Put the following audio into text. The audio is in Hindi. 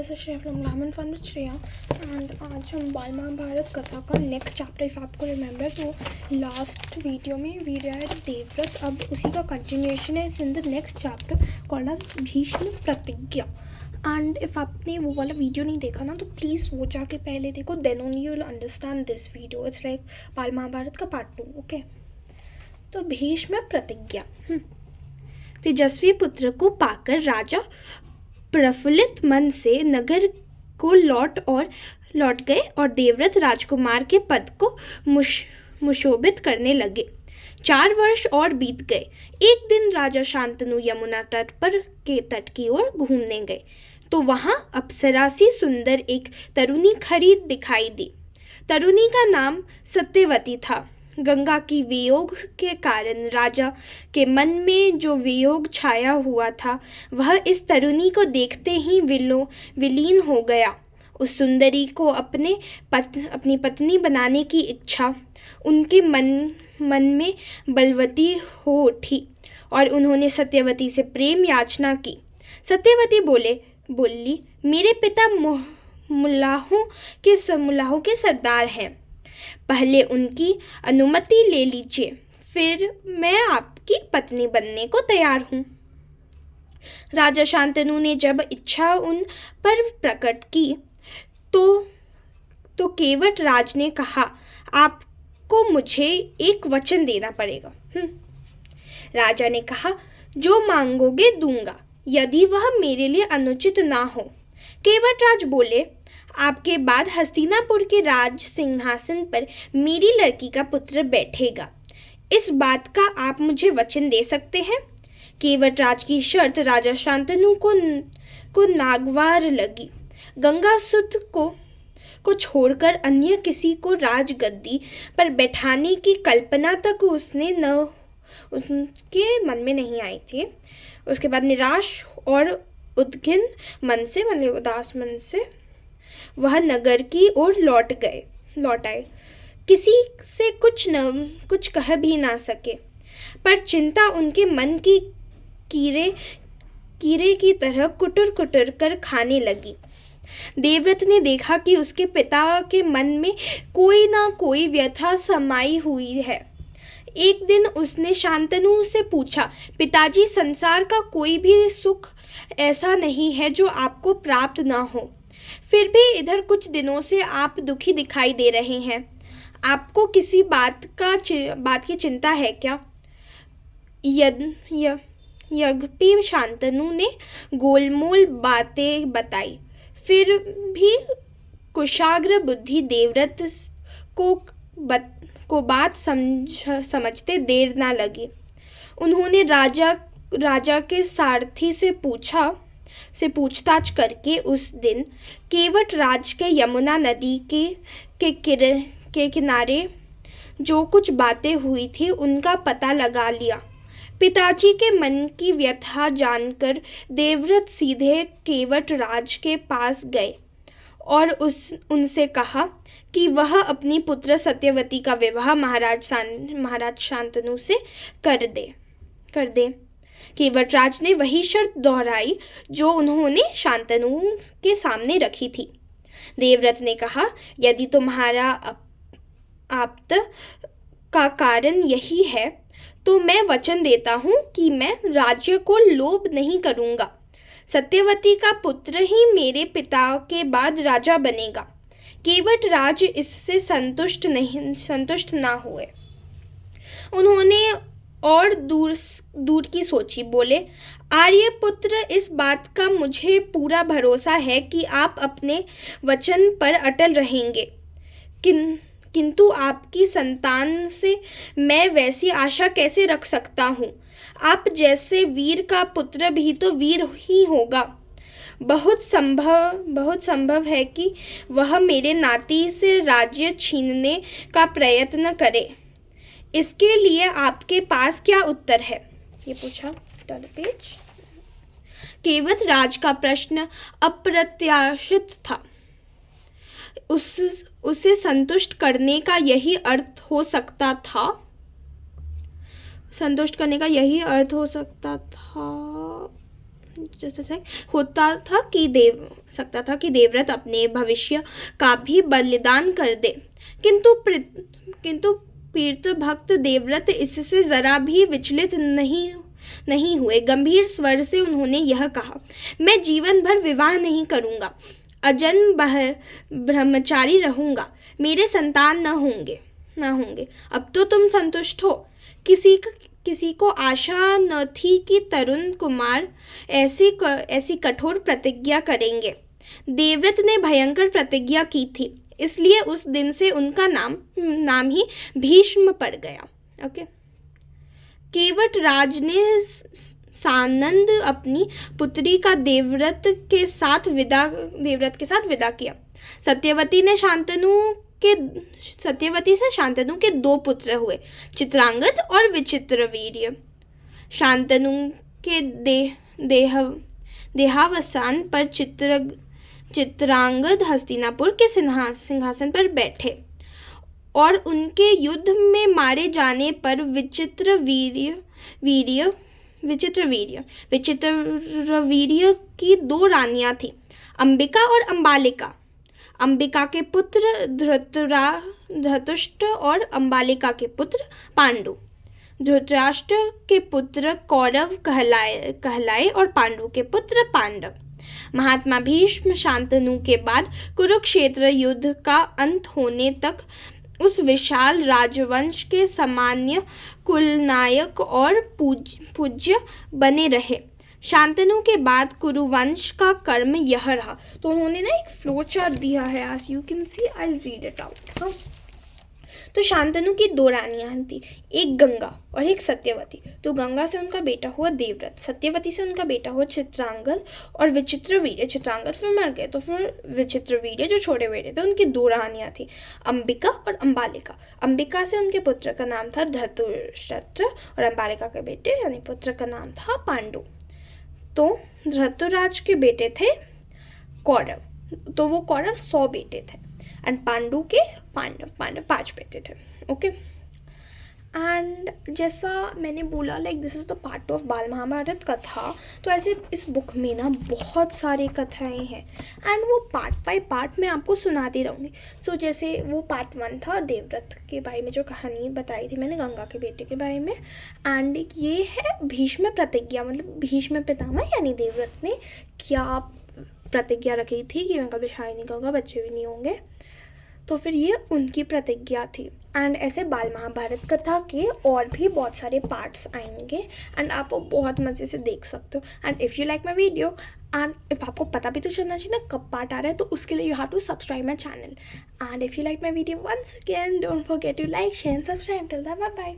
This is Shreya from glamour fun with Shreya and आज हम बाल महाभारत कथा का नेक्स्ट चैप्टर, इफ आपको रिमेंबर तो लास्ट वीडियो में वी रेड देवव्रत, अब उसी का कंटिन्यूएशन है in the next chapter called as Bhishma Pratigya. And if आपने वो वाला वीडियो नहीं देखा ना तो प्लीज़ वो जाके पहले देखो, then only you will understand this video. It's like Bal Mahabharat का पार्ट 2। ओके, तो भीष्म प्रतिज्ञा। तेजस्वी पुत्र को पाकर राजा प्रफुल्लित मन से नगर को लौट गए और देवव्रत राजकुमार के पद को मुशोभित करने लगे। 4 वर्ष और बीत गए। एक दिन राजा शांतनु यमुना तट की ओर घूमने गए तो वहां अप्सरा सी सुंदर एक तरुणी खड़ी दिखाई दी। तरुणी का नाम सत्यवती था। गंगा की वियोग के कारण राजा के मन में जो वियोग छाया हुआ था वह इस तरुणी को देखते ही विलीन हो गया। उस सुंदरी को अपनी पत्नी बनाने की इच्छा उनके मन में बलवती हो उठी और उन्होंने सत्यवती से प्रेम याचना की। सत्यवती बोली, मेरे पिता मुल्लाहों के सरदार हैं, पहले उनकी अनुमति ले लीजिए, फिर मैं आपकी पत्नी बनने को तैयार हूँ। राजा शांतनु ने जब इच्छा उन पर प्रकट की तो केवट राज ने कहा, आपको मुझे एक वचन देना पड़ेगा। राजा ने कहा, जो मांगोगे दूंगा, यदि वह मेरे लिए अनुचित ना हो। केवट राज बोले, आपके बाद हस्तिनापुर के राज सिंहासन पर मेरी लड़की का पुत्र बैठेगा। इस बात का आप मुझे वचन दे सकते हैं? केवट राज की शर्त राजा शांतनु को नागवार लगी। गंगासुत को छोड़कर अन्य किसी को राजगद्दी पर बैठाने की कल्पना तक उसके मन में नहीं आई थी। उसके बाद निराश और उदास मन से वह नगर की ओर लौट आए। किसी से कुछ कह भी ना सके, पर चिंता उनके मन की कीड़े की तरह कुटर कर खाने लगी। देवव्रत ने देखा कि उसके पिता के मन में कोई ना कोई व्यथा समाई हुई है। एक दिन उसने शांतनु से पूछा, पिताजी, संसार का कोई भी सुख ऐसा नहीं है जो आपको प्राप्त ना हो, फिर भी इधर कुछ दिनों से आप दुखी दिखाई दे रहे हैं। आपको किसी बात की चिंता है क्या? यद्यपि शांतनु ने गोलमोल बातें बताई, फिर भी कुशाग्र बुद्धि देवव्रत को बात समझते देर ना लगी। उन्होंने राजा के सारथी से पूछताछ करके उस दिन केवट राज के यमुना नदी के किनारे जो कुछ बातें हुई थी उनका पता लगा लिया। पिताजी के मन की व्यथा जानकर देवव्रत सीधे केवट राज के पास गए और उनसे कहा कि वह अपनी पुत्र सत्यवती का विवाह महाराज शांतनु से कर दे। केवट राज ने वही शर्त दोहराई जो उन्होंने शांतनु के सामने रखी थी। देवव्रत ने कहा, यदि तुम्हारा आप्त का कारण यही है तो मैं वचन देता हूँ कि मैं राज्य को लोभ नहीं करूँगा। सत्यवती का पुत्र ही मेरे पिता के बाद राजा बनेगा। केवट राज इससे संतुष्ट ना हुए। उन्होंने और दूर की सोची, बोले, आर्यपुत्र, इस बात का मुझे पूरा भरोसा है कि आप अपने वचन पर अटल रहेंगे, किंतु आपकी संतान से मैं वैसी आशा कैसे रख सकता हूँ? आप जैसे वीर का पुत्र भी तो वीर ही होगा। बहुत संभव है कि वह मेरे नाती से राज्य छीनने का प्रयत्न करे। इसके लिए आपके पास क्या उत्तर है? ये पूछा। Turn page. केवट राज का प्रश्न अप्रत्याशित था। उसे संतुष्ट करने का यही अर्थ हो सकता था। जैसे सकता था कि देवव्रत अपने भविष्य का भी बलिदान कर दे, किंतु पीड़ित भक्त देवव्रत इससे जरा भी विचलित नहीं हुए। गंभीर स्वर से उन्होंने यह कहा, मैं जीवन भर विवाह नहीं करूंगा, अजन्म ब्रह्मचारी रहूंगा, मेरे संतान न होंगे। अब तो तुम संतुष्ट हो। किसी को आशा न थी कि तरुण कुमार ऐसी कठोर प्रतिज्ञा करेंगे। देवव्रत ने भयंकर प्रतिज्ञा की थी, इसलिए उस दिन से उनका नाम ही भीष्म पड़ गया। ओके। केवट राज ने सानंद अपनी पुत्री का देवव्रत के साथ विदा किया। सत्यवती से शांतनु के 2 पुत्र हुए, चित्रांगद और विचित्रवीर्य। शांतनु के देहावसान पर चित्रांगद हस्तिनापुर के सिंहासन पर बैठे और उनके युद्ध में मारे जाने पर विचित्रवीर्य की 2 रानियां थीं, अंबिका और अंबालिका। अंबिका के पुत्र धृतराष्ट्र और अंबालिका के पुत्र पांडु। धृतराष्ट्र के पुत्र कौरव कहलाए और पांडु के पुत्र पांडव। महात्मा भीष्म शांतनु के बाद कुरुक्षेत्र युद्ध का अंत होने तक उस विशाल राजवंश के सामान्य कुलनायक और पूज्य बने रहे। शांतनु के बाद कुरुवंश का कर्म यह रहा। तो उन्होंने ना एक फ्लो चार्ट दिया है, as you can see, I'll read it out। हाँ, तो शांतनु की 2 रानियां थी, एक गंगा और एक सत्यवती। तो गंगा से उनका बेटा हुआ देवव्रत, सत्यवती से उनका बेटा हुआ चित्रांगद और विचित्रवीर्य। चित्रांगद फिर मर गए, तो फिर विचित्रवीर्य जो छोटे बेटे थे उनकी 2 रानियां थी, अंबिका और अंबालिका। अंबिका से उनके पुत्र का नाम था धृतराष्ट्र और अंबालिका के बेटे यानी पुत्र का नाम था पांडु। तो धृतराज के बेटे थे कौरव, तो वो कौरव 100 बेटे थे, एंड पांडु के पांडव 5 बेटे थे। ओके। एंड जैसा मैंने बोला, like this is the part of बाल महाभारत कथा। तो ऐसे इस बुक में ना बहुत सारी कथाएं हैं, एंड वो पार्ट बाय पार्ट मैं आपको सुनाती रहूँगी। सो जैसे वो पार्ट 1 था देवव्रत के बारे में, जो कहानी बताई थी मैंने गंगा के बेटे के बारे में। एंड ये है भीष्म प्रतिज्ञा, मतलब भीष्म पितामह यानी देवव्रत ने क्या प्रतिज्ञा रखी थी कि मैं कभी शादी नहीं करूँगा, बच्चे भी नहीं होंगे। तो फिर ये उनकी प्रतिज्ञा थी। एंड ऐसे बाल महाभारत कथा के और भी बहुत सारे पार्ट्स आएंगे, एंड आप वो बहुत मज़े से देख सकते हो। And if you like my video, and if आपको पता भी तो चलना चाहिए ना कब पार्ट आ रहा है, तो उसके लिए you have to subscribe my channel. And if you like my video, once again don't forget to like, share and subscribe. Till then bye bye.